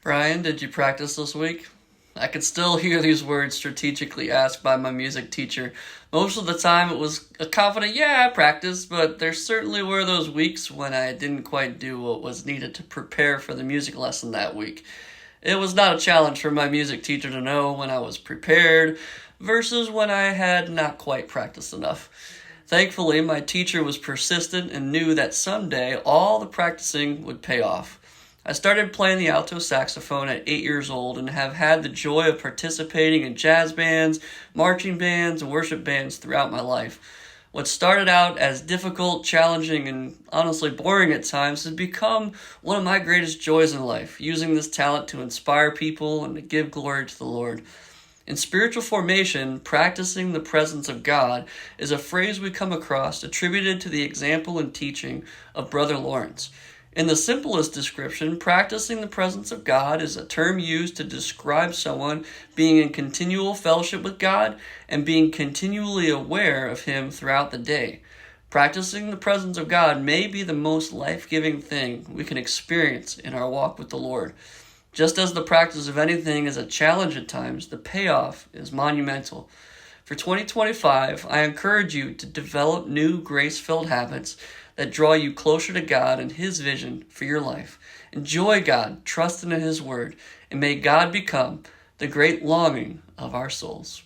Brian, did you practice this week? I could still hear these words strategically asked by my music teacher. Most of the time it was a confident, yeah, I practiced, but there certainly were those weeks when I didn't quite do what was needed to prepare for the music lesson that week. It was not a challenge for my music teacher to know when I was prepared versus when I had not quite practiced enough. Thankfully, my teacher was persistent and knew that someday all the practicing would pay off. I started playing the alto saxophone at 8 years old and have had the joy of participating in jazz bands, marching bands, and worship bands throughout my life. What started out as difficult, challenging, and honestly boring at times has become one of my greatest joys in life, using this talent to inspire people and to give glory to the Lord. In spiritual formation, practicing the presence of God is a phrase we come across attributed to the example and teaching of Brother Lawrence. In the simplest description, practicing the presence of God is a term used to describe someone being in continual fellowship with God and being continually aware of Him throughout the day. Practicing the presence of God may be the most life-giving thing we can experience in our walk with the Lord. Just as the practice of anything is a challenge at times, the payoff is monumental. For 2025, I encourage you to develop new grace-filled habits that draw you closer to God and His vision for your life. Enjoy God, trust in His Word, and may God become the great longing of our souls.